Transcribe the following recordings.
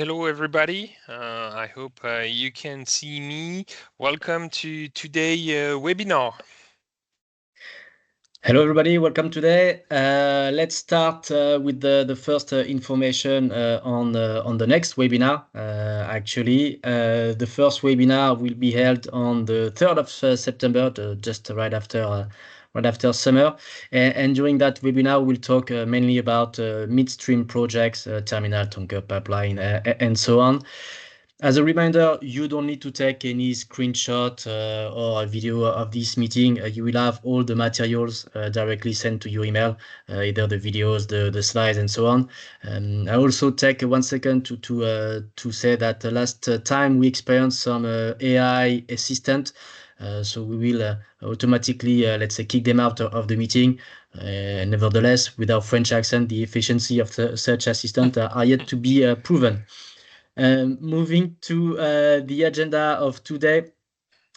Hello, everybody. I hope you can see me. Welcome to today's webinar. Hello, everybody. Welcome today. Let's start with the first information on the next webinar. The first webinar will be held on the 3rd of September, just right after summer. And during that webinar, we'll talk mainly about midstream projects, terminal, tanker, pipeline, and so on. As a reminder, you don't need to take any screenshot or a video of this meeting. You will have all the materials directly sent to your email, either the videos, the slides, and so on. I also take 1 second to say that the last time we experienced some AI assistant, so we will automatically, let's say, kick them out of the meeting. Nevertheless, with our French accent, the efficiency of such assistant are yet to be proven. Moving to the agenda of today,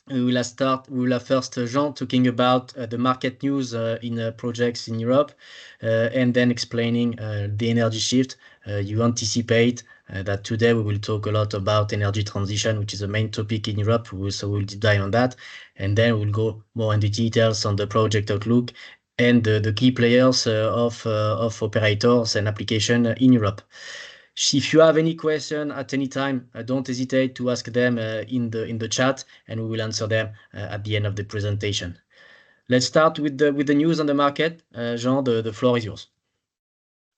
we will have first Jean talking about the market news in projects in Europe, and then explaining the energy shift. You anticipate that today we will talk a lot about energy transition, which is the main topic in Europe. So we'll deep dive on that, and then we'll go more into details on the project outlook and the key players of operators and application in Europe. If you have any question at any time, don't hesitate to ask them in the chat, and we will answer them at the end of the presentation. Let's start with the news on the market. Jean, the floor is yours.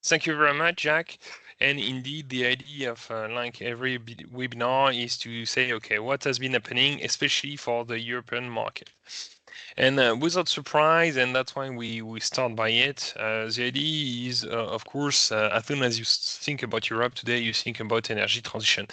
Thank you very much, Jack. And indeed, the idea of like every webinar is to say, okay, what has been happening, especially for the European market. And without surprise, and that's why we start by it, the idea is, of course, as soon as you think about Europe today, you think about energy transition.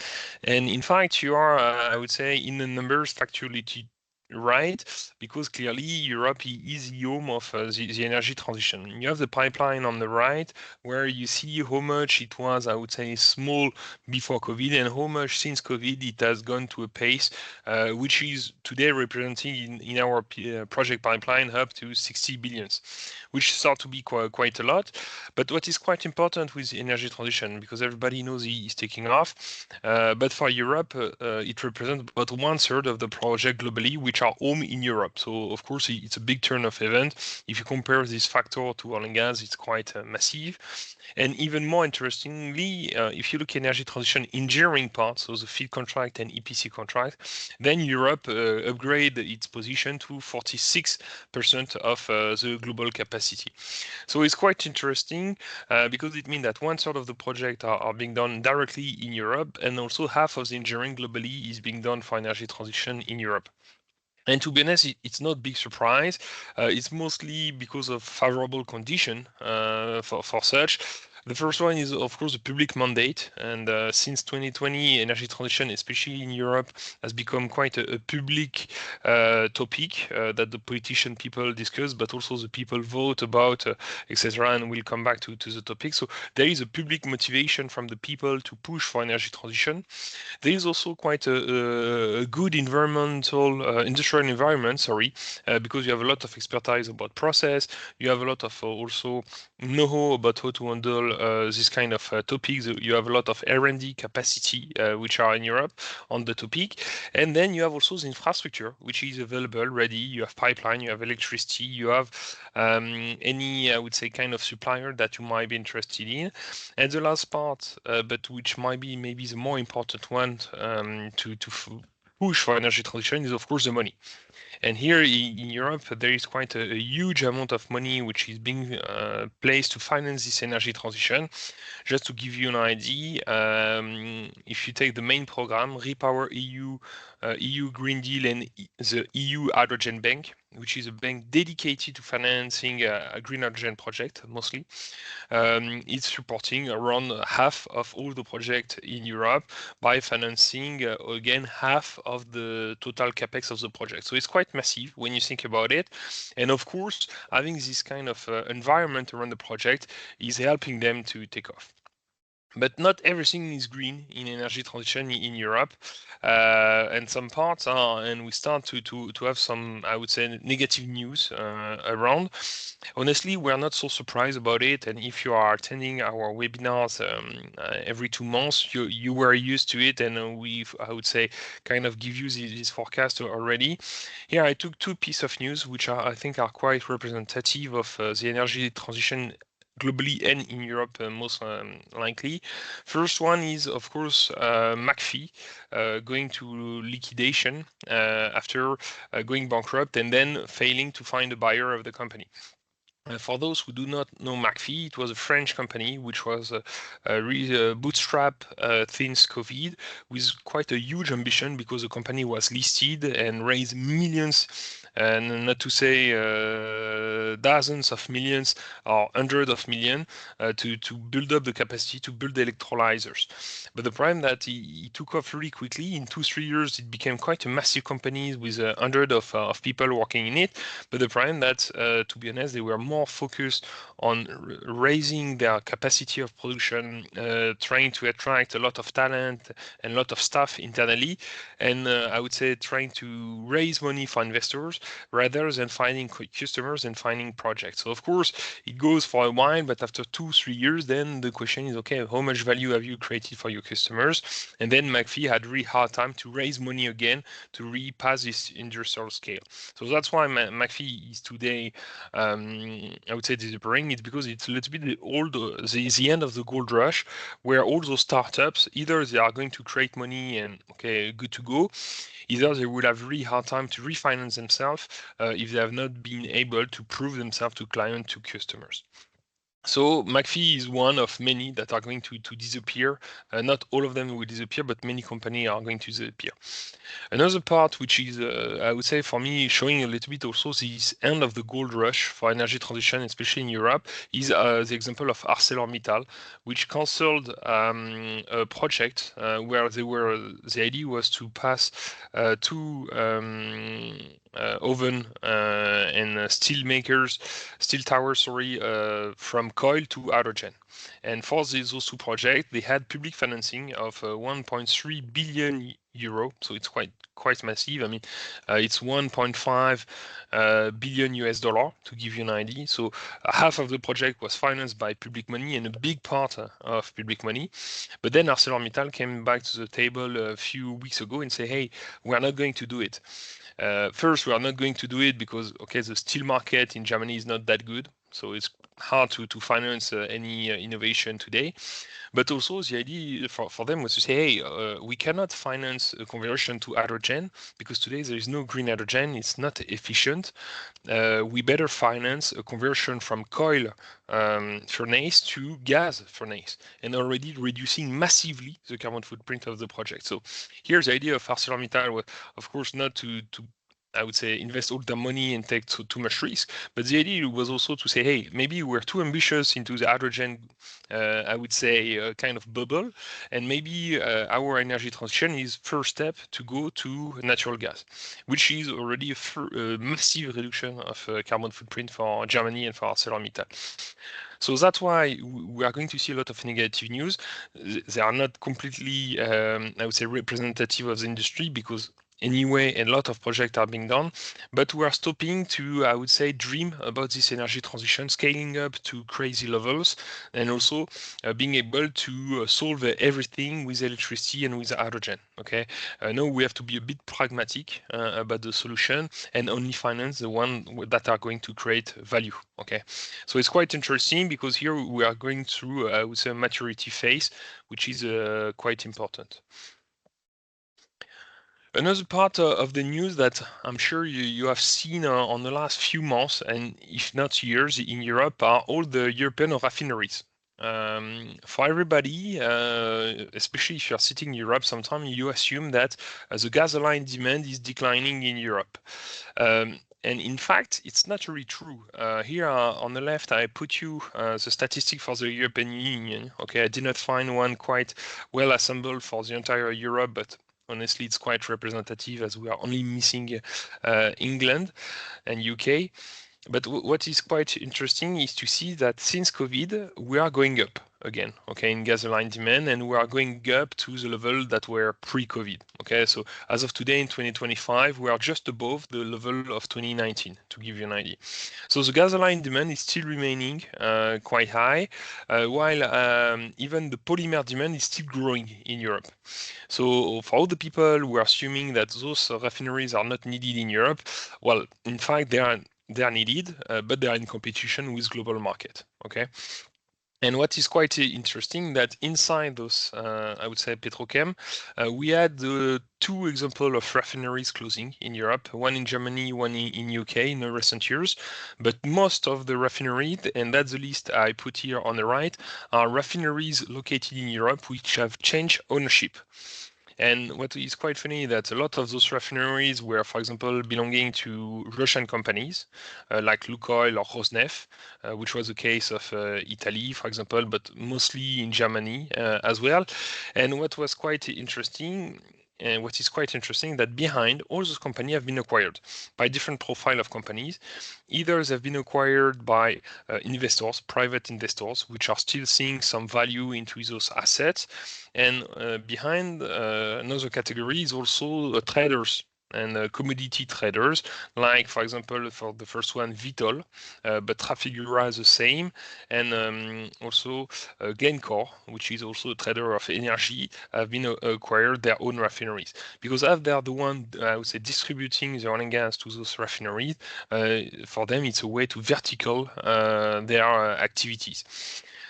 And in fact, you are, I would say, in the numbers factually right, because clearly Europe is the home of the energy transition. You have the pipeline on the right, where you see how much it was, I would say, small before COVID, and how much since COVID it has gone to a pace which is today representing in our project pipeline up to 60 billions, which start to be quite a lot. But what is quite important with energy transition, because everybody knows it's taking off, but for Europe, it represents about 1/3 of the project globally, which are home in Europe. So of course, it's a big turn of event. If you compare this factor to oil and gas, it's quite massive. And even more interestingly, if you look at energy transition engineering part, so the FEED contract and EPC contract, then Europe upgrade its position to 46% of the global capacity. So it's quite interesting because it means that 1/3 of the project are being done directly in Europe, and also half of the engineering globally is being done for energy transition in Europe. And to be honest, it's not big surprise. It's mostly because of favorable condition for such. The first one is, of course, the public mandate. And since 2020, energy transition, especially in Europe, has become quite a public topic that the politician people discuss, but also the people vote about, etc. And we'll come back to the topic. So there is a public motivation from the people to push for energy transition. There is also quite a good environmental, industrial environment, because you have a lot of expertise about process. You have a lot of also know-how about how to handle this kind of topics. You have a lot of R&D capacity, which are in Europe on the topic. And then you have also the infrastructure, which is available ready. You have pipeline, you have electricity, you have any, I would say, kind of supplier that you might be interested in. And the last part, but which might be maybe the more important one to push for energy transition, is of course the money. And here in Europe, there is quite a huge amount of money which is being placed to finance this energy transition. Just to give you an idea, if you take the main program, Repower EU, EU Green Deal, and the EU Hydrogen Bank, which is a bank dedicated to financing a green hydrogen project mostly, it's supporting around half of all the projects in Europe by financing, again, half of the total capex of the project. So it's quite massive when you think about it. And of course, having this kind of environment around the project is helping them to take off. But not everything is green in energy transition in Europe, and some parts are, and we start to have some, I would say, negative news around. Honestly, we're not so surprised about it, and if you are attending our webinars every 2 months, you were used to it, and I would say, kind of give you this forecast already. Here, I took two pieces of news, which I think are quite representative of the energy transition globally and in Europe, most likely. First one is, of course, McAfee going to liquidation after going bankrupt and then failing to find a buyer of the company. For those who do not know McAfee, it was a French company which was bootstrap since COVID, with quite a huge ambition because the company was listed and raised millions, and not to say dozens of millions or hundreds of millions to build up the capacity to build electrolyzers. But the problem that he took off really quickly. In 2-3 years, it became quite a massive company with hundreds of people working in it. But the problem that, to be honest, they were more focused on raising their capacity of production, trying to attract a lot of talent and a lot of staff internally, and I would say trying to raise money for investors rather than finding customers and finding projects. So of course, it goes for a while, but after 2-3 years, then the question is, okay, how much value have you created for your customers? And then McAfee had really hard time to raise money again to repass this industrial scale. So that's why McAfee is today, I would say, disappearing. It's because it's a little bit the end of the gold rush, where all those startups, either they are going to create money and, okay, good to go, either they would have really hard time to refinance themselves if they have not been able to prove themselves to clients, to customers. So McAfee is one of many that are going to disappear. Not all of them will disappear, but many companies are going to disappear. Another part, which is, I would say, for me, showing a little bit also this end of the gold rush for energy transition, especially in Europe, is the example of ArcelorMittal, which cancelled a project where the idea was to pass two oven and steel towers, sorry, from coal to hydrogen. And for those two projects, they had public financing of 1.3 billion euro, so it's quite massive. I mean, it's 1.5 billion US dollar, to give you an idea. So half of the project was financed by public money and a big part of public money. But then ArcelorMittal came back to the table a few weeks ago and say, hey, we are not going to do it. First, we are not going to do it because, okay, the steel market in Germany is not that good. So it's hard to finance any innovation today. But also the idea for them was to say, hey, we cannot finance a conversion to hydrogen because today there is no green hydrogen. It's not efficient. We better finance a conversion from coal furnace to gas furnace, and already reducing massively the carbon footprint of the project. So here's the idea of ArcelorMittal was, of course, not to I would say, invest all the money and take too much risk. But the idea was also to say, hey, maybe we're too ambitious into the hydrogen, I would say, kind of bubble, and maybe our energy transition is first step to go to natural gas, which is already a massive reduction of carbon footprint for Germany and for ArcelorMittal. So that's why we are going to see a lot of negative news. They are not completely, I would say, representative of the industry because anyway, a lot of projects are being done, but we are stopping to, I would say, dream about this energy transition, scaling up to crazy levels, and also being able to solve everything with electricity and with hydrogen. Okay, now we have to be a bit pragmatic about the solution and only finance the one that are going to create value. Okay, so it's quite interesting because here we are going through, I would say, a maturity phase, which is quite important. Another part of the news that I'm sure you have seen on the last few months, and if not years, in Europe are all the European refineries. For everybody, especially if you're sitting in Europe, sometimes you assume that the gasoline demand is declining in Europe. And in fact, it's not really true. Here on the left, I put you the statistic for the European Union. Okay, I did not find one quite well assembled for the entire Europe, but honestly, it's quite representative as we are only missing England and UK. But what is quite interesting is to see that since COVID, we are going up again, okay, in gasoline demand, and we are going up to the level that were pre-COVID. Okay, so as of today in 2025, we are just above the level of 2019, to give you an idea. So the gasoline demand is still remaining quite high, while even the polymer demand is still growing in Europe. So for all the people who are assuming that those refineries are not needed in Europe, well, in fact, they are needed, but they are in competition with global market. Okay. And what is quite interesting that inside those, I would say, petrochem, we had two examples of refineries closing in Europe, one in Germany, one in UK in the recent years. But most of the refineries, and that's the list I put here on the right, are refineries located in Europe which have changed ownership. And what is quite funny that a lot of those refineries were, for example, belonging to Russian companies like Lukoil or Rosneft, which was the case of Italy, for example, but mostly in Germany as well. And what was quite interesting. And what is quite interesting that behind all those companies have been acquired by different profile of companies. Either they've been acquired by investors, private investors, which are still seeing some value into those assets, and behind another category is also traders and commodity traders, like for example for the first one Vitol, but Trafigura is the same, and also Glencore, which is also a trader of energy, have been acquired their own refineries, because as they are the one, I would say, distributing the oil and gas to those refineries, for them it's a way to vertical their activities.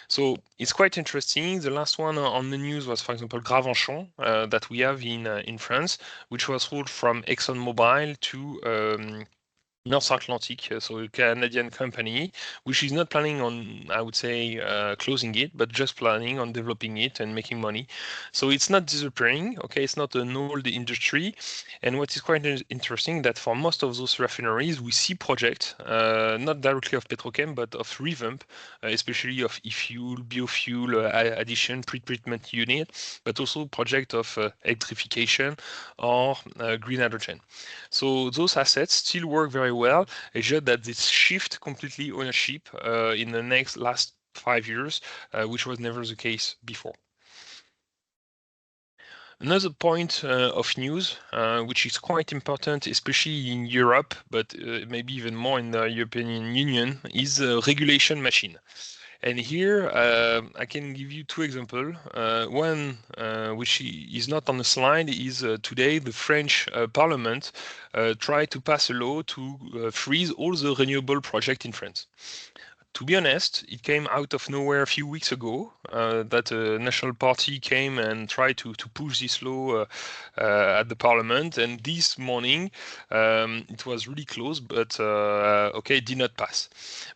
So it's quite interesting. The last one on the news was, for example, Gravenchon that we have in France, which was sold from ExxonMobil to North Atlantic, so a Canadian company, which is not planning on, I would say, closing it, but just planning on developing it and making money. So it's not disappearing. Okay, it's not an old industry. And what is quite interesting that for most of those refineries, we see projects, not directly of petrochem, but of revamp, especially of e-fuel, biofuel addition, pre-treatment unit, but also project of electrification or green hydrogen. So those assets still work very well. It's just that this shift completely ownership in the last 5 years, which was never the case before. Another point of news, which is quite important, especially in Europe, but maybe even more in the European Union, is regulation machine. And here I can give you two examples. One, which is not on the slide, is today the French Parliament tried to pass a law to freeze all the renewable projects in France. To be honest, it came out of nowhere a few weeks ago that a national party came and tried to push this law at the parliament. And this morning, it was really close, but okay, it did not pass.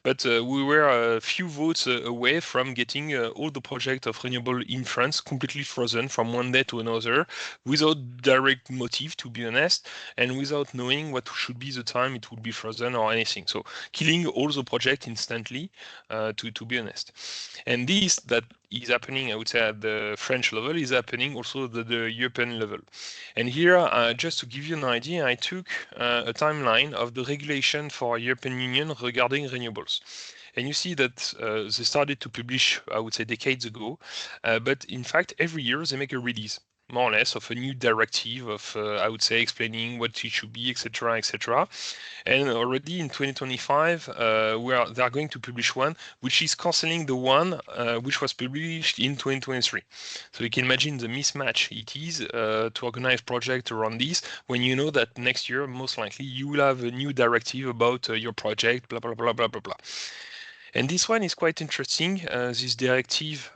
But we were a few votes away from getting all the projects of renewable in France completely frozen from one day to another, without direct motive, to be honest, and without knowing what should be the time it would be frozen or anything. So killing all the project instantly, to be honest. And this that is happening, I would say, at the French level is happening also at the European level. And here, just to give you an idea, I took a timeline of the regulation for European Union regarding renewables. And you see that they started to publish, I would say, decades ago, but in fact, every year they make a release, more or less, of a new directive of, I would say, explaining what it should be, etc., etc. And already in 2025, they are going to publish one which is canceling the one which was published in 2023. So you can imagine the mismatch it is to organize project around this when you know that next year, most likely, you will have a new directive about your project, blah, blah, blah, blah, blah, blah. And this one is quite interesting, this directive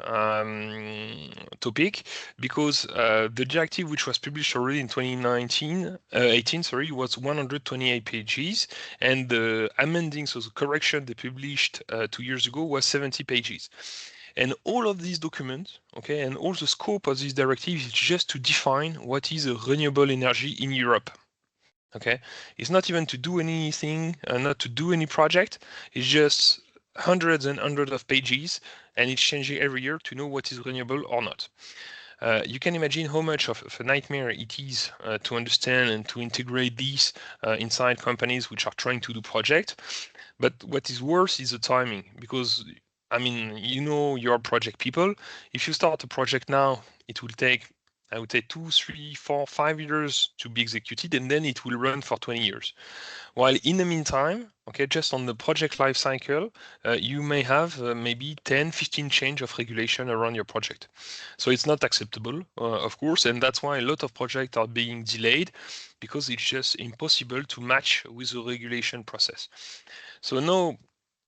topic, because the directive which was published already in 18, sorry, was 128 pages, and the amending, so the correction they published 2 years ago was 70 pages. And all of these documents, okay, and all the scope of this directive is just to define what is a renewable energy in Europe. Okay, it's not even to do anything, not to do any project. It's just hundreds and hundreds of pages, and it's changing every year to know what is renewable or not. You can imagine how much of a nightmare it is to understand and to integrate these inside companies which are trying to do projects. But what is worse is the timing, because I mean, you're project people. If you start a project now, it will take, I would say, 2, 3, 4, 5 years to be executed, and then it will run for 20 years. While in the meantime, okay, just on the project life cycle, you may have maybe 10, 15 change of regulation around your project. So it's not acceptable, of course, and that's why a lot of projects are being delayed, because it's just impossible to match with the regulation process. So now,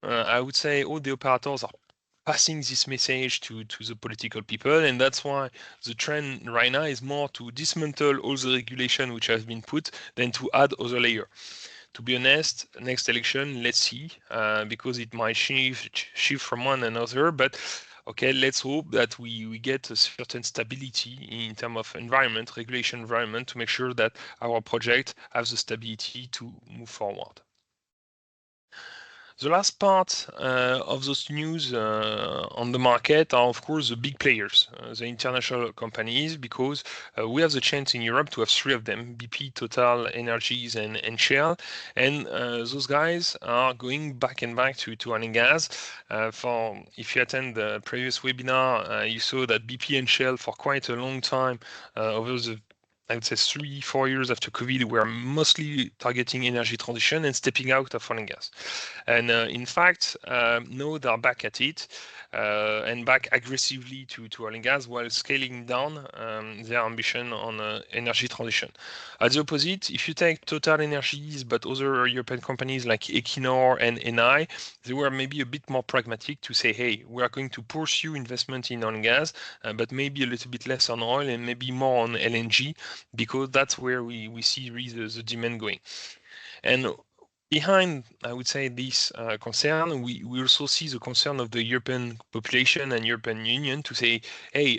I would say all the operators are passing this message to the political people, and that's why the trend right now is more to dismantle all the regulation which has been put than to add other layer. To be honest, next election, let's see, because it might shift from one another. But okay, let's hope that we get a certain stability in terms of environment, regulation environment, to make sure that our project has the stability to move forward. The last part of those news on the market are, of course, the big players, the international companies, because we have the chance in Europe to have three of them: BP, Total, Energies, and Shell. And those guys are going back and back to oil and gas. If you attend the previous webinar, you saw that BP and Shell for quite a long time over the, I would say, 3-4 years after COVID, we're mostly targeting energy transition and stepping out of oil and gas. And in fact, now they're back at it and back aggressively to oil and gas, while scaling down their ambition on energy transition. At the opposite, if you take Total Energies, but other European companies like Equinor and Eni, they were maybe a bit more pragmatic to say, hey, we are going to pursue investment in oil and gas, but maybe a little bit less on oil and maybe more on LNG, because that's where we see really the demand going. And behind, I would say, this concern, we also see the concern of the European population and European Union to say, hey,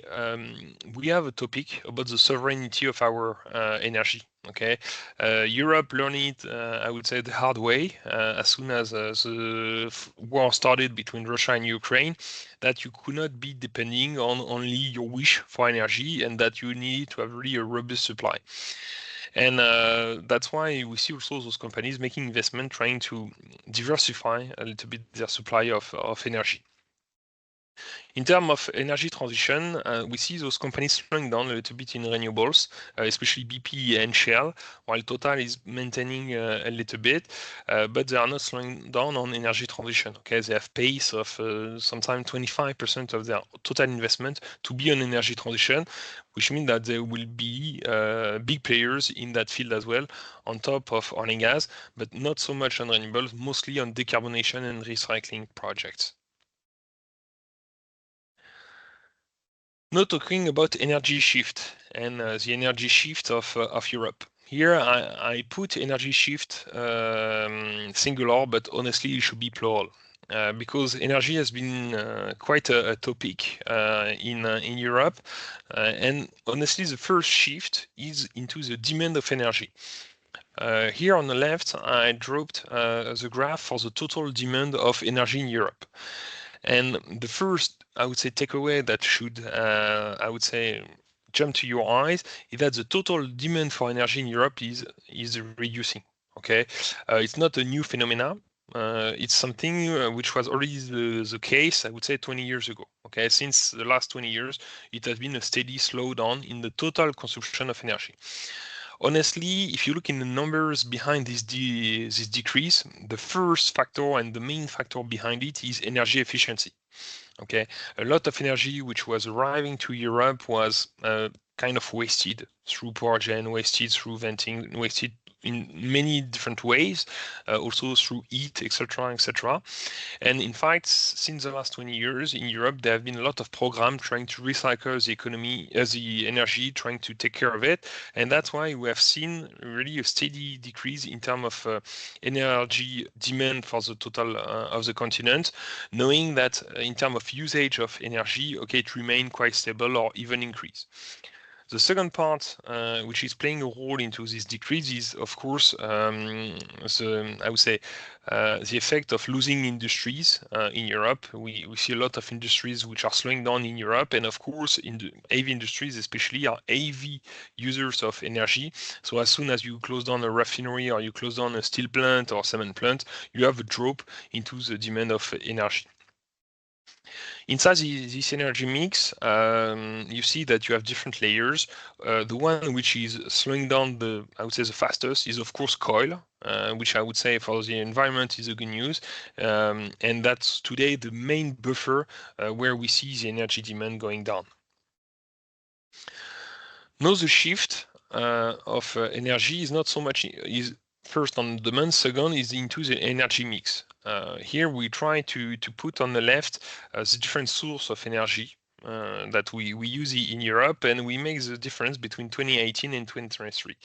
we have a topic about the sovereignty of our energy. Okay, Europe learned it, I would say, the hard way as soon as the war started between Russia and Ukraine, that you could not be depending on only your wish for energy, and that you need to have really a robust supply. And that's why we see also those companies making investment, trying to diversify a little bit their supply of energy. In terms of energy transition, we see those companies slowing down a little bit in renewables, especially BP and Shell, while Total is maintaining a little bit, but they are not slowing down on energy transition. Okay, they have pace of sometimes 25% of their total investment to be on energy transition, which means that there will be big players in that field as well, on top of oil and gas, but not so much on renewables, mostly on decarbonation and recycling projects. Now talking about energy shift and the energy shift of Europe. Here I put energy shift singular, but honestly it should be plural. Because energy has been quite a topic in Europe, and honestly the first shift is into the demand of energy. Here on the left, I dropped the graph for the total demand of energy in Europe. And the first, I would say, takeaway that should, I would say, jump to your eyes is that the total demand for energy in Europe is reducing. Okay, it's not a new phenomena. It's something which was already the case, I would say, 20 years ago. Okay, since the last 20 years, it has been a steady slowdown in the total consumption of energy. Honestly, if you look in the numbers behind this decrease, the first factor and the main factor behind it is energy efficiency. Okay, a lot of energy which was arriving to Europe was kind of wasted through power gen, wasted through venting, wasted in many different ways, also through heat, etc., etc. And in fact, since the last 20 years in Europe, there have been a lot of programs trying to recycle the economy, the energy, trying to take care of it. And that's why we have seen really a steady decrease in terms of energy demand for the total of the continent, knowing that in terms of usage of energy, okay, it remained quite stable or even increase. The second part, which is playing a role into this decrease, is of course I would say the effect of losing industries in Europe. We see a lot of industries which are slowing down in Europe, and of course, in the heavy industries, especially, are heavy users of energy. So as soon as you close down a refinery or you close down a steel plant or cement plant, you have a drop into the demand of energy. Inside this energy mix, you see that you have different layers. The one which is slowing down I would say, the fastest is of course coal, which I would say for the environment is a good news, and that's today the main buffer where we see the energy demand going down. Now the shift of energy is not so much is first on demand, second is into the energy mix. Here we try to put on the left the different source of energy that we use in Europe, and we make the difference between 2018 and 2023.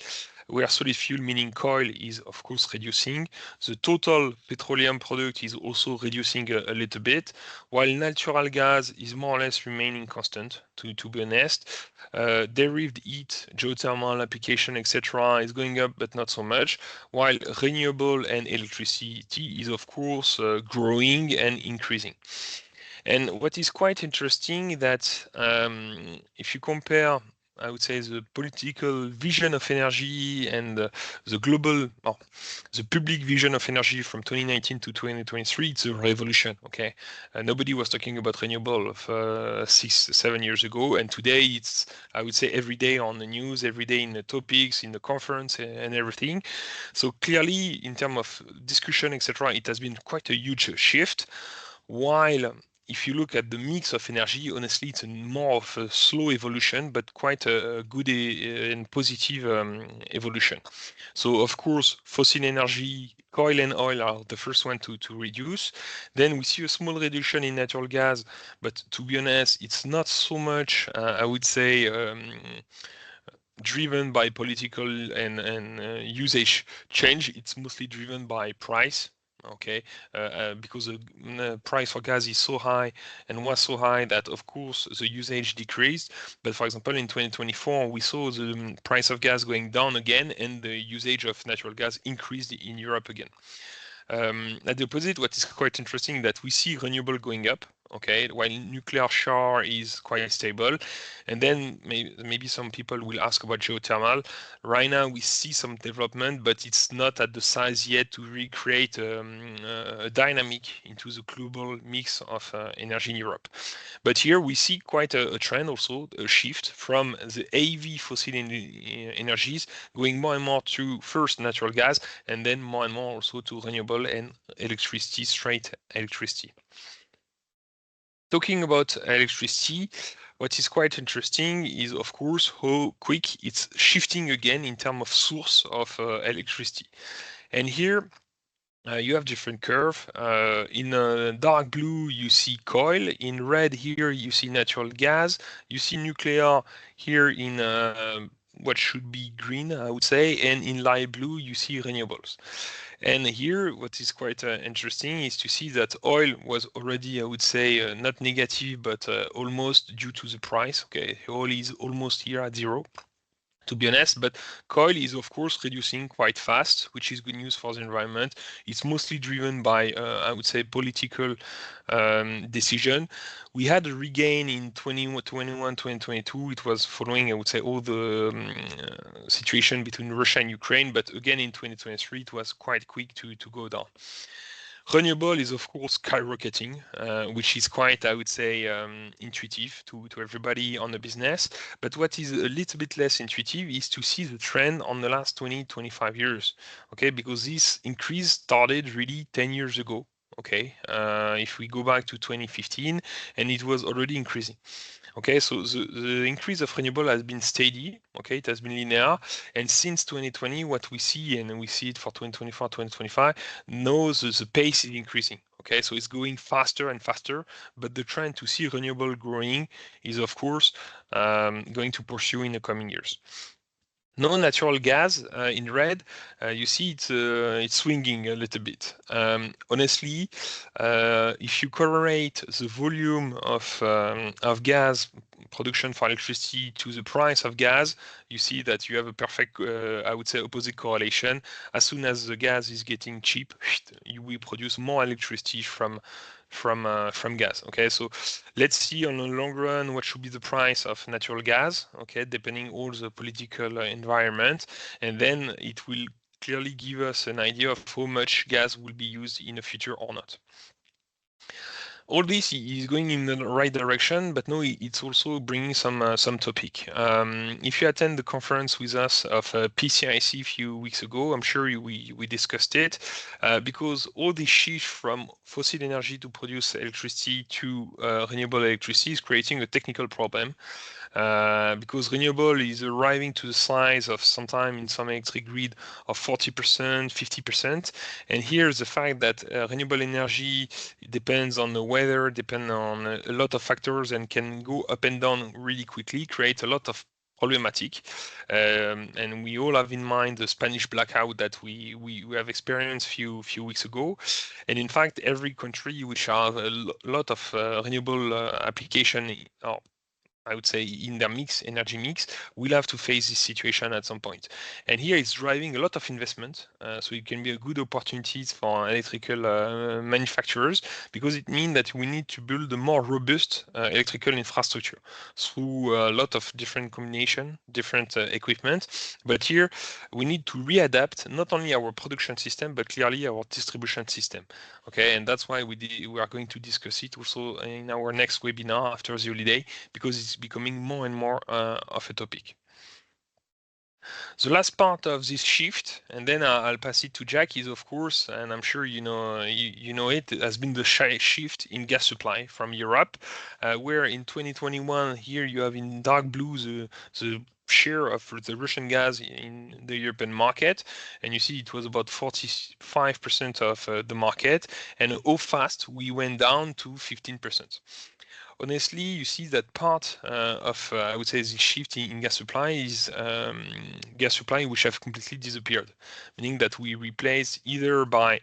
Where solid fuel, meaning coal, is of course reducing. The total petroleum product is also reducing a little bit, while natural gas is more or less remaining constant, to be honest. Derived heat, geothermal application, etc., is going up, but not so much, while renewable and electricity is, of course, growing and increasing. And what is quite interesting that if you compare, I would say, the political vision of energy and the global, the public vision of energy from 2019 to 2023, it's a revolution. Okay, nobody was talking about renewable 6-7 years ago, and today it's, I would say, every day on the news, every day in the topics, in the conference, and everything. So clearly, in terms of discussion, etc., it has been quite a huge shift. While if you look at the mix of energy, honestly, it's more of a slow evolution, but quite a good and positive evolution. So, of course, fossil energy, coal and oil are the first one to reduce. Then we see a small reduction in natural gas, but to be honest, it's not so much, I would say, driven by political and usage change. It's mostly driven by price. Okay, because the price for gas is so high and was so high that of course the usage decreased. But for example, in 2024, we saw the price of gas going down again, and the usage of natural gas increased in Europe again. At the opposite, what is quite interesting that we see renewable going up, okay, while nuclear share is quite stable. And then maybe some people will ask about geothermal. Right now, we see some development, but it's not at the size yet to recreate a dynamic into the global mix of energy in Europe. But here we see quite a trend also, a shift from the heavy fossil energies going more and more to first natural gas, and then more and more also to renewable and electricity, straight electricity. Talking about electricity, what is quite interesting is, of course, how quick it's shifting again in terms of source of electricity. And here, you have different curve. In dark blue, you see coal. In red here, you see natural gas. You see nuclear here in what should be green, I would say. And in light blue, you see renewables. And here, what is quite interesting is to see that oil was already, I would say, not negative, but almost due to the price. Okay, oil is almost here at zero, to be honest, but coal is of course reducing quite fast, which is good news for the environment. It's mostly driven by, I would say, political decision. We had a regain in 2021, 2022. It was following, I would say, all the situation between Russia and Ukraine, but again in 2023, it was quite quick to go down. Renewable is, of course, skyrocketing, which is quite, I would say, intuitive to everybody on the business. But what is a little bit less intuitive is to see the trend on the last 20-25 years, okay? Because this increase started really 10 years ago, okay? If we go back to 2015, and it was already increasing. Okay, so the increase of renewable has been steady. Okay, it has been linear, and since 2020, what we see, and we see it for 2024, 2025, now the pace is increasing. Okay, so it's going faster and faster, but the trend to see renewable growing is, of course, going to pursue in the coming years. No natural gas in red, you see it's swinging a little bit. Honestly, if you correlate the volume of gas production for electricity to the price of gas, you see that you have a perfect, I would say, opposite correlation. As soon as the gas is getting cheap, you will produce more electricity from gas. Okay, so let's see on the long run what should be the price of natural gas. Okay, depending all the political environment, and then it will clearly give us an idea of how much gas will be used in the future or not. All this is going in the right direction, but no, it's also bringing some topic. If you attend the conference with us of PCIC a few weeks ago, I'm sure we discussed it, because all this shift from fossil energy to produce electricity to renewable electricity is creating a technical problem. Because renewable is arriving to the size of sometime in some electric grid of 40%, 50%. And here's the fact that renewable energy depends on the weather, depends on a lot of factors, and can go up and down really quickly, create a lot of problematic. And we all have in mind the Spanish blackout that we have experienced few weeks ago. And in fact, every country which has a lot of renewable application, or I would say in their energy mix, will have to face this situation at some point. And here it's driving a lot of investment. So it can be a good opportunity for electrical manufacturers, because it means that we need to build a more robust electrical infrastructure through a lot of different combination, different equipment. But here we need to readapt not only our production system, but clearly our distribution system. Okay, and that's why we are going to discuss it also in our next webinar after the holiday, because it's becoming more and more of a topic. The last part of this shift, and then I'll pass it to Jack, is of course, and I'm sure you know it, has been the shift in gas supply from Europe, where in 2021 here you have in dark blue the share of the Russian gas in the European market, and you see it was about 45% of the market, and how fast we went down to 15%. Honestly, you see that part of, I would say, the shift in gas supply is gas supply which have completely disappeared, meaning that we replaced either by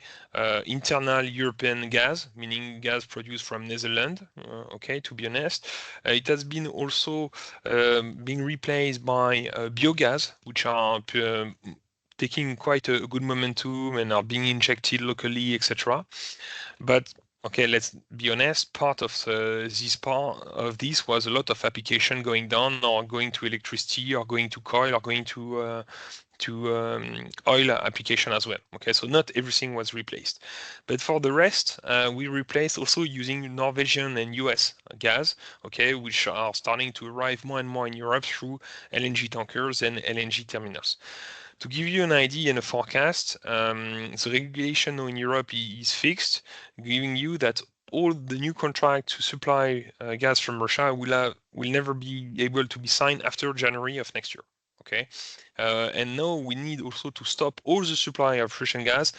internal European gas, meaning gas produced from Netherlands, okay, to be honest. It has been also being replaced by biogas, which are taking quite a good momentum and are being injected locally, etc. But okay, let's be honest, part of this was a lot of application going down, or going to electricity, or going to coal, or going to oil application as well. Okay, so not everything was replaced. But for the rest, we replaced also using Norwegian and US gas, okay, which are starting to arrive more and more in Europe through LNG tankers and LNG terminals. To give you an idea and a forecast, the regulation in Europe is fixed, giving you that all the new contracts to supply gas from Russia will never be able to be signed after January of next year. Okay, and now we need also to stop all the supply of Russian gas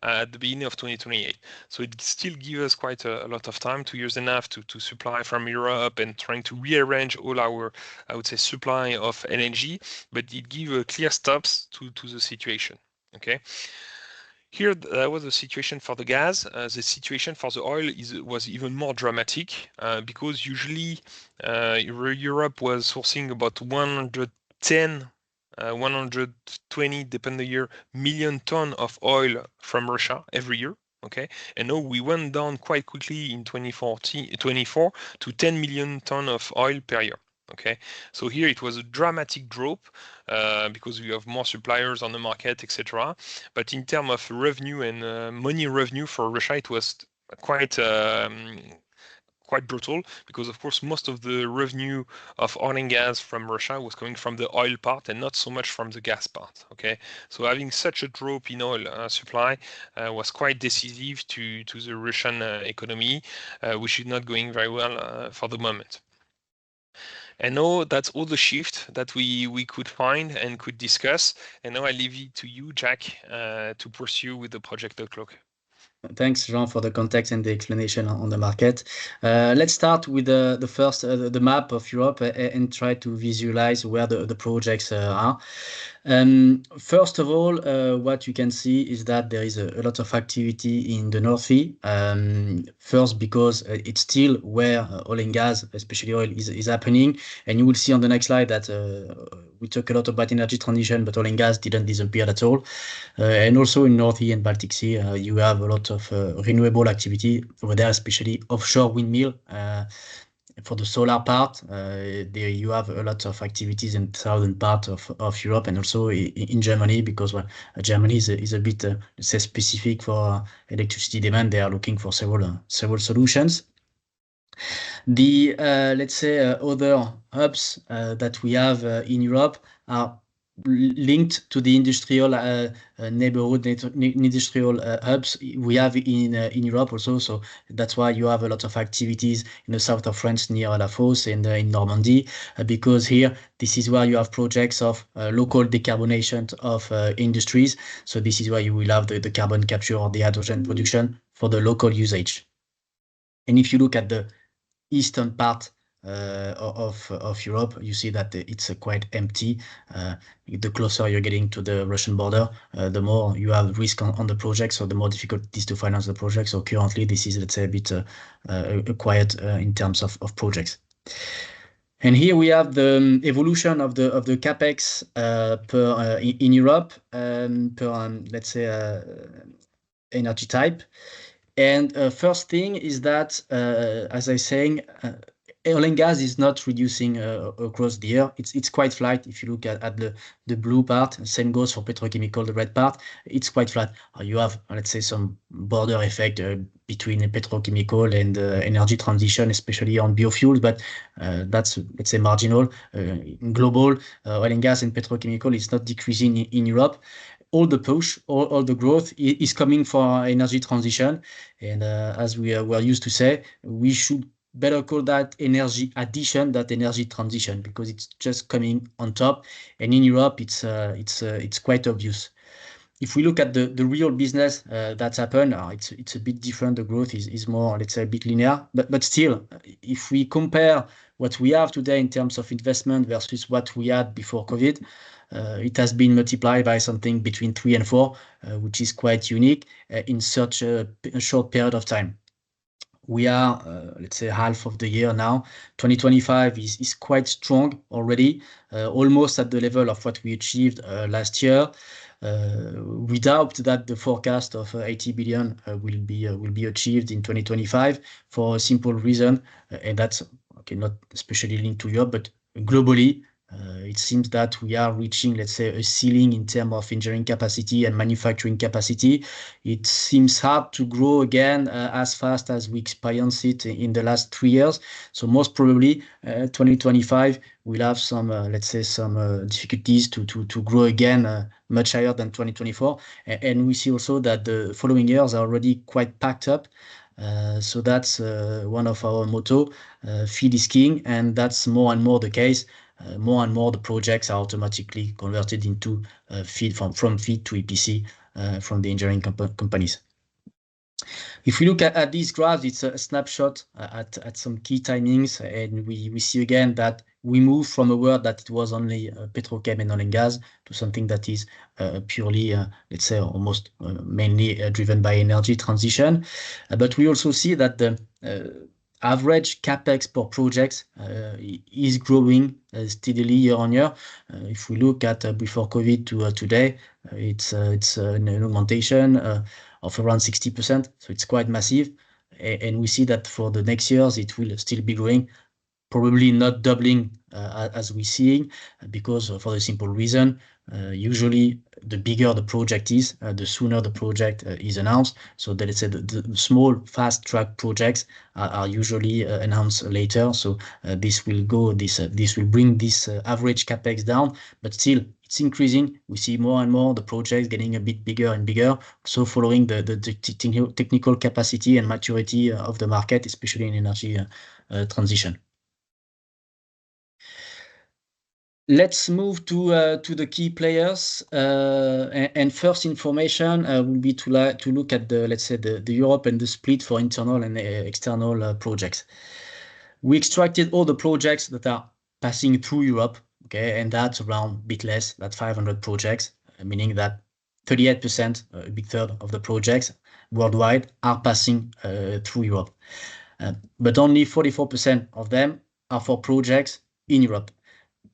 at the beginning of 2028. So it still gives us quite a lot of time, 2 years and a half, to supply from Europe and trying to rearrange all our, I would say, supply of LNG, but it gives clear stops to the situation. Okay. Here, that was the situation for the gas. The situation for the oil was even more dramatic, because usually Europe was sourcing about 110 120, depend the year, million ton of oil from Russia every year. Okay, and now we went down quite quickly in 2024 to 10 million ton of oil per year. Okay, so here it was a dramatic drop because we have more suppliers on the market, etc. But in terms of revenue and money revenue for Russia, it was quite brutal, because of course most of the revenue of oil and gas from Russia was coming from the oil part and not so much from the gas part. Okay, so having such a drop in oil supply was quite decisive to the Russian economy, which is not going very well for the moment. And now that's all the shift that we could find and could discuss. And now I leave it to you, Jack, to pursue with the project outlook. Thanks, Jean, for the context and the explanation on the market. Let's start with the first, the map of Europe, and try to visualize where the projects are. First of all, what you can see is that there is a lot of activity in the North Sea. First, because it's still where oil and gas, especially oil, is happening. And you will see on the next slide that we talk a lot about energy transition, but oil and gas didn't disappear at all. And also in North Sea and Baltic Sea, you have a lot of renewable activity over there, especially offshore windmill. For the solar part, there you have a lot of activities in the southern part of Europe and also in Germany, because well, Germany is a bit, let's say, specific for electricity demand. They are looking for several solutions. The let's say other hubs that we have in Europe are linked to the industrial neighborhood, industrial hubs we have in Europe also. So that's why you have a lot of activities in the south of France near La Fosse and in Normandy, because here this is where you have projects of local decarbonation of industries. So this is where you will have the carbon capture or the hydrogen production for the local usage. And if you look at the eastern part of Europe, you see that it's quite empty. The closer you're getting to the Russian border, the more you have risk on the project, so the more difficult it is to finance the project. So currently, this is, let's say, a bit quiet in terms of projects. And here we have the evolution of the capex per in Europe per let's say energy type. And first thing is that, as I was saying, oil and gas is not reducing across the year. It's quite flat. If you look at the blue part, same goes for petrochemical, the red part, it's quite flat. You have, let's say, some border effect between petrochemical and energy transition, especially on biofuels, but that's, let's say, marginal. In global, oil and gas and petrochemical is not decreasing in Europe. All the push, all the growth is coming for energy transition. And as we were used to say, we should better call that energy addition than energy transition, because it's just coming on top. And in Europe, it's quite obvious. If we look at the real business that's happened, it's a bit different. The growth is more, let's say, a bit linear. But still, if we compare what we have today in terms of investment versus what we had before COVID, it has been multiplied by something between 3 and 4, which is quite unique in such a short period of time. We are, let's say, half of the year now. 2025 is quite strong already, almost at the level of what we achieved last year. We doubt that the forecast of 80 billion will be achieved in 2025 for a simple reason, and that's okay, not especially linked to Europe, but globally. It seems that we are reaching, let's say, a ceiling in terms of engineering capacity and manufacturing capacity. It seems hard to grow again as fast as we experienced it in the last 3 years. So most probably 2025 will have some, let's say, some difficulties to grow again much higher than 2024. And we see also that the following years are already quite packed up. So that's one of our motto, feed is king, and that's more and more the case. More and more the projects are automatically converted into feed from feed to EPC from the engineering companies. If we look at these graphs, it's a snapshot at some key timings, and we see again that we move from a world that it was only petrochem and oil and gas to something that is purely, let's say, almost mainly driven by energy transition. But we also see that the average capex per projects is growing steadily year on year. If we look at before COVID to today, it's an augmentation of around 60%. So it's quite massive. And we see that for the next years, it will still be growing, probably not doubling as we're seeing, because for the simple reason, usually the bigger the project is, the sooner the project is announced. So that, let's say, the small fast track projects are usually announced later. So this will bring this average capex down, but still it's increasing. We see more and more the projects getting a bit bigger and bigger. So following the technical capacity and maturity of the market, especially in energy transition. Let's move to the key players, and first information will be to look at the, let's say, the Europe and the split for internal and external projects. We extracted all the projects that are passing through Europe, Okay, and that's around a bit less, that 500 projects, meaning that 38%, a big third of the projects worldwide are passing through Europe. But only 44% of them are for projects in Europe.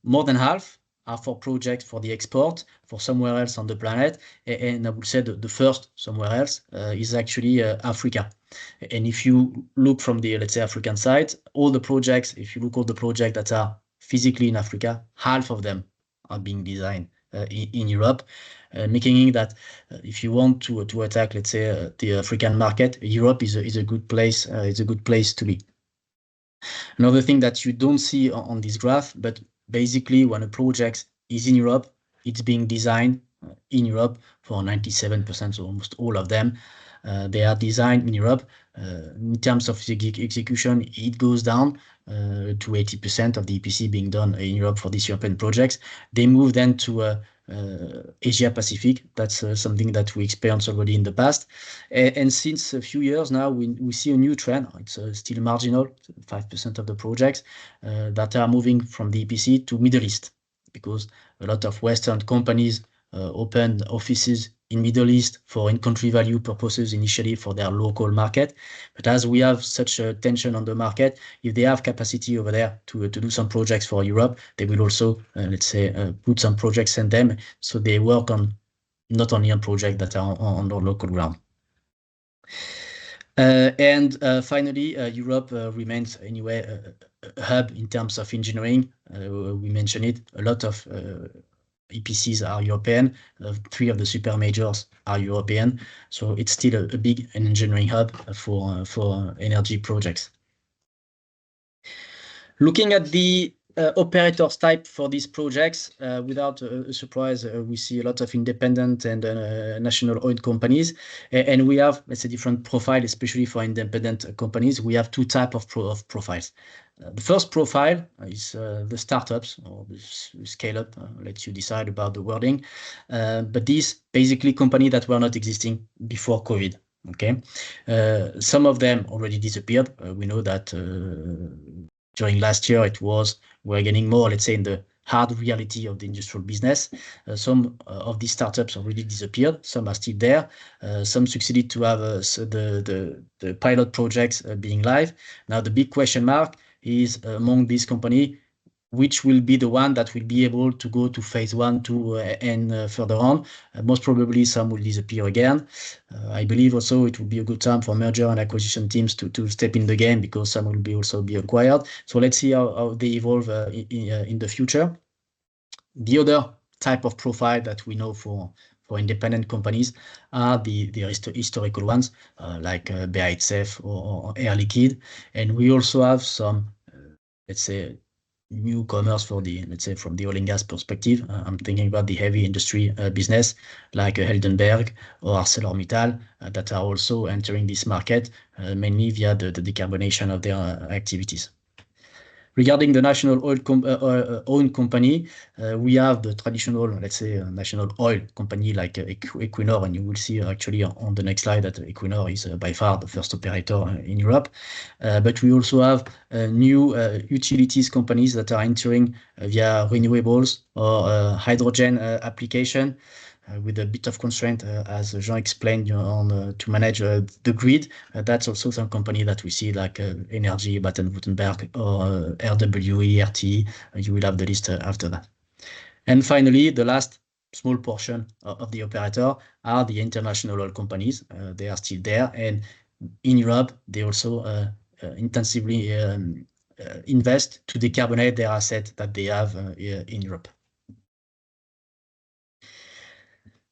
More than half are for projects for the export, for somewhere else on the planet. And I would say the first somewhere else is actually Africa. And if you look from the, let's say, African side, all the projects, if you look all the projects that are physically in Africa, half of them are being designed in Europe, making it that if you want to attack, let's say, the African market, Europe is a good place. It's a good place to be. Another thing that you don't see on this graph, but basically when a project is in Europe, it's being designed in Europe for 97%, so almost all of them. They are designed in Europe. In terms of execution, it goes down to 80% of the EPC being done in Europe for these European projects. They move then to Asia Pacific. That's something that we experienced already in the past. And since a few years now, we see a new trend. It's still marginal, 5% of the projects that are moving from the EPC to Middle East, because a lot of Western companies opened offices in Middle East for in-country value purposes initially for their local market. But as we have such a tension on the market, if they have capacity over there to do some projects for Europe, they will also, let's say, put some projects in them. So they work on not only on projects that are on the local ground. And finally, Europe remains anyway a hub in terms of engineering. We mentioned it, a lot of EPCs are European. 3 of the super majors are European. So it's still a big engineering hub for energy projects. Looking at the operators type for these projects, without a surprise, we see a lot of independent and national oil companies. And we have, let's say, different profile, especially for independent companies. We have 2 types of profiles. The first profile is the startups or the scale-up, lets you decide about the wording. But these basically companies that were not existing before COVID. Okay, some of them already disappeared. We know that during last year, we're getting more, let's say, in the hard reality of the industrial business. Some of these startups already disappeared. Some are still there. Some succeeded to have the pilot projects being live. Now, the big question mark is among these companies, which will be the one that will be able to go to phase 1, 2, and further on. Most probably some will disappear again. I believe also it will be a good time for merger and acquisition teams to step in the game, because some will also be acquired. So let's see how they evolve in the future. The other type of profile that we know for independent companies are the historical ones, like BASF or Air Liquide. And we also have some, let's say, newcomers for the, let's say, from the oil and gas perspective. I'm thinking about the heavy industry business like Heldenberg or ArcelorMittal that are also entering this market, mainly via the decarbonation of their activities. Regarding the national oil company, we have the traditional, let's say, national oil company like Equinor, and you will see actually on the next slide that Equinor is by far the first operator in Europe. But we also have new utilities companies that are entering via renewables or hydrogen application. With a bit of constraint, as Jean explained, to manage the grid. That's also some company that we see like Energy, Baden-Württemberg, or RWE, RTE. You will have the list after that. And finally, the last small portion of the operator are the international oil companies. They are still there. And in Europe, they also intensively invest to decarbonate their assets that they have in Europe.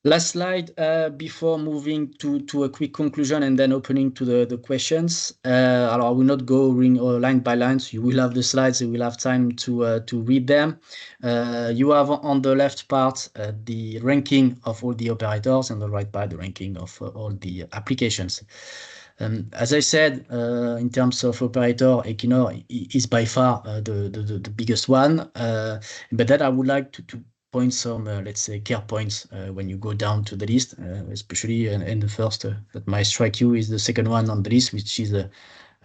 Last slide before moving to a quick conclusion and then opening to the questions. I will not go line by line, so you will have the slides, you will have time to read them. You have on the left part the ranking of all the operators, and on the right part the ranking of all the applications. As I said, in terms of operator, Equinor is by far the biggest one. But then I would like to point some, let's say, care points when you go down to the list, especially and the first that might strike you is the second one on the list, which is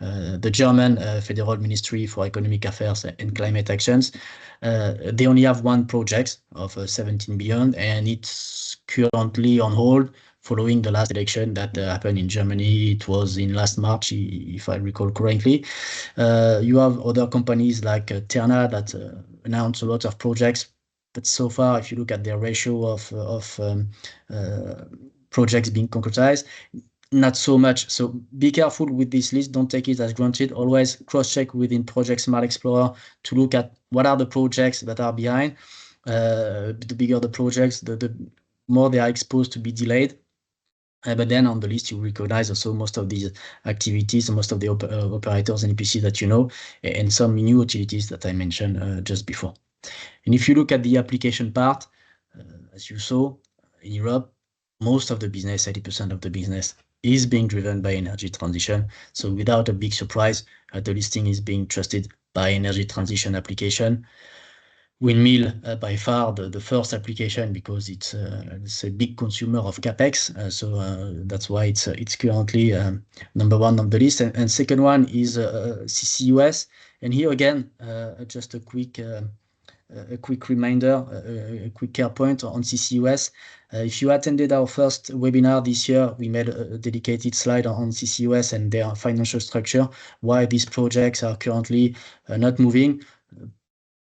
the German Federal Ministry for Economic Affairs and Climate Actions. They only have one project of 17 billion, and it's currently on hold following the last election that happened in Germany. It was in last March, if I recall correctly. You have other companies like Terna that announced a lot of projects, but so far, if you look at their ratio of projects being concretized, not so much. So be careful with this list. Don't take it as granted. Always cross-check within Project Smart Explorer to look at what are the projects that are behind. The bigger the projects, the more they are exposed to be delayed. But then on the list, you recognize also most of these activities, most of the operators and EPC that you know, and some new utilities that I mentioned just before. And if you look at the application part, as you saw in Europe, most of the business, 80% of the business, is being driven by energy transition. So without a big surprise, the listing is being trusted by energy transition application. Windmill, by far the first application because it's a big consumer of capex, so that's why it's currently number one on the list. And second one is CCUS. And here again, just a quick reminder, a quick care point on CCUS. If you attended our first webinar this year, we made a dedicated slide on CCUS and their financial structure, why these projects are currently not moving.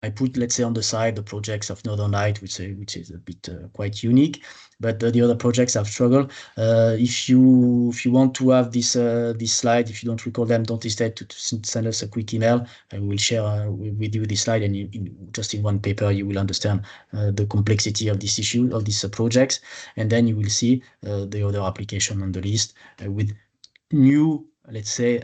I put, let's say, on the side the projects of Northern Light, which is a bit quite unique, but the other projects have struggled. If you want to have this slide, if you don't recall them, don't hesitate to send us a quick email, and we'll share with you this slide. And just in one paper, you will understand the complexity of this issue, of these projects, and then you will see the other application on the list with new, let's say,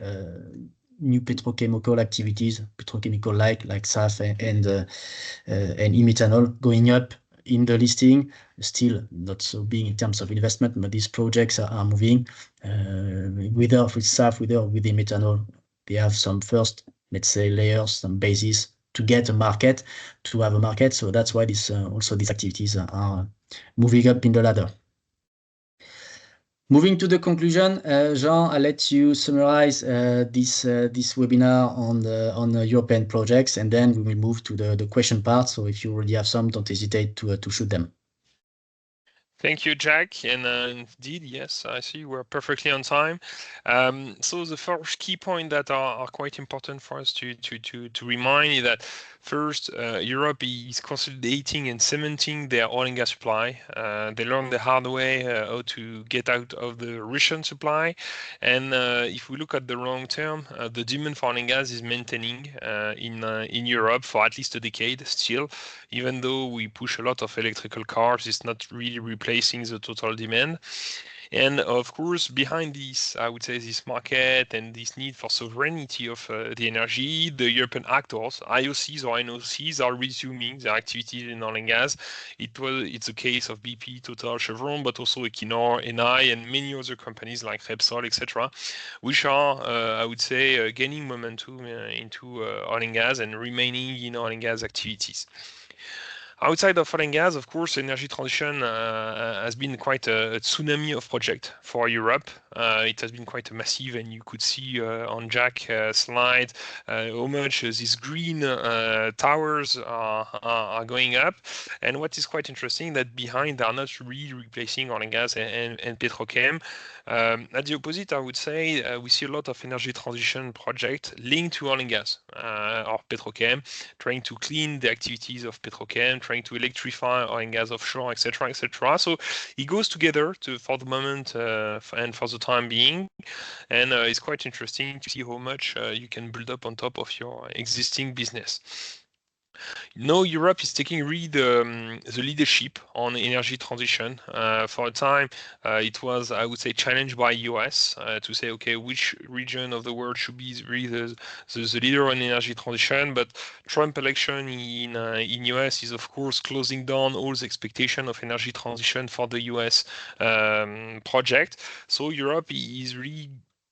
new petrochemical activities, petrochemical like SAF and e-methanol going up in the listing. Still not so big in terms of investment, but these projects are moving. Whether with SAF, whether with e-methanol, they have some first, let's say, layers, some basis to get a market, to have a market. So that's why also these activities are moving up in the ladder. Moving to the conclusion, Jean, I'll let you summarize this webinar on the European projects, and then we will move to the question part. So if you already have some, don't hesitate to shoot them. Thank you, Jack. And indeed, yes, I see we're perfectly on time. So the first key point that are quite important for us to remind is that first, Europe is consolidating and cementing their oil and gas supply. They learned the hard way how to get out of the Russian supply. And if we look at the long term, the demand for oil and gas is maintaining in Europe for at least a decade still. Even though we push a lot of electrical cars, it's not really replacing the total demand. And of course, behind this, I would say this market and this need for sovereignty of the energy, the European actors, IOCs or NOCs, are resuming their activities in oil and gas. It's a case of BP, Total, Chevron, but also Equinor, Eni, and many other companies like Repsol, etc., which are, I would say, gaining momentum into oil and gas and remaining in oil and gas activities. Outside of oil and gas, of course, energy transition has been quite a tsunami of projects for Europe. It has been quite a massive, and you could see on Jack's slide how much these green towers are going up. And what is quite interesting that behind they are not really replacing oil and gas and petrochem. At the opposite, I would say we see a lot of energy transition projects linked to oil and gas or petrochem, trying to clean the activities of petrochem, trying to electrify oil and gas offshore, etc., etc. So it goes together for the moment and for the time being, and it's quite interesting to see how much you can build up on top of your existing business. No, Europe is taking really the leadership on energy transition. For a time, it was, I would say, challenged by US to say, okay, which region of the world should be really the leader on energy transition. But Trump election in US is, of course, closing down all the expectation of energy transition for the US project. So Europe is really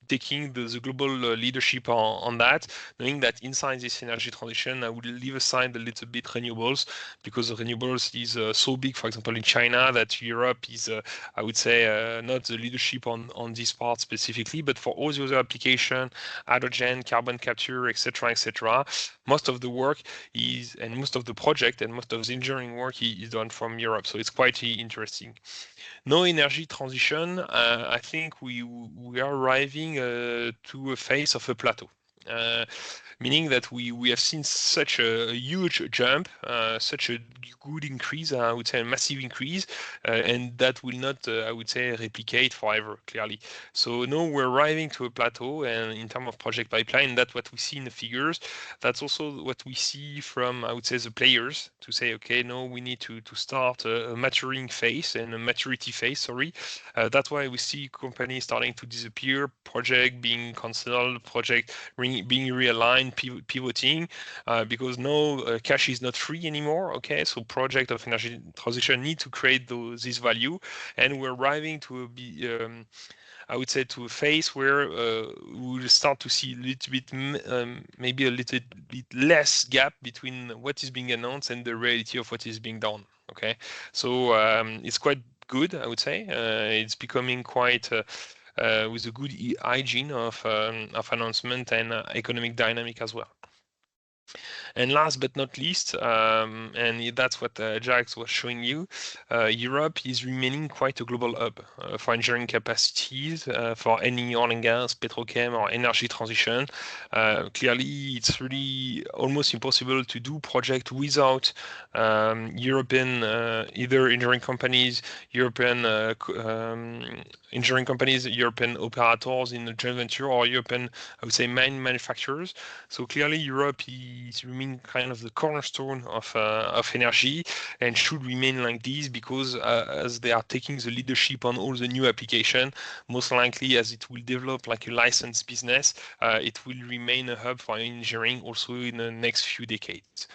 taking the global leadership on that, knowing that inside this energy transition, I would leave aside a little bit renewables, because renewables is so big, for example, in China, that Europe is, I would say, not the leadership on this part specifically, but for all the other application, hydrogen, carbon capture, etc., most of the work is, and most of the project and most of the engineering work is done from Europe. So it's quite interesting. No energy transition, I think we are arriving to a phase of a plateau. Meaning that we have seen such a huge jump, such a good increase, I would say a massive increase, and that will not, I would say, replicate forever, clearly. So now we're arriving to a plateau, and in terms of project pipeline, that's what we see in the figures. That's also what we see from, I would say, the players, to say, okay, no, we need to start a maturing phase and a maturity phase, sorry. That's why we see companies starting to disappear, project being canceled, project being realigned, pivoting, because no, cash is not free anymore. Okay, so project of energy transition need to create this value, and we're arriving to I would say, to a phase where we'll start to see a little bit, maybe a little bit less gap between what is being announced and the reality of what is being done. Okay, so it's quite good, I would say. It's becoming quite with a good hygiene of announcement and economic dynamic as well. And last but not least, and that's what Jax was showing you, Europe is remaining quite a global hub for engineering capacities for any oil and gas, petrochem, or energy transition. Clearly, it's really almost impossible to do project without European either engineering companies, European engineering companies, European operators in the joint venture, or European, I would say, main manufacturers. So clearly, Europe is remain kind of the cornerstone of energy, and should remain like this, because as they are taking the leadership on all the new application, most likely as it will develop like a licensed business, it will remain a hub for engineering also in the next few decades.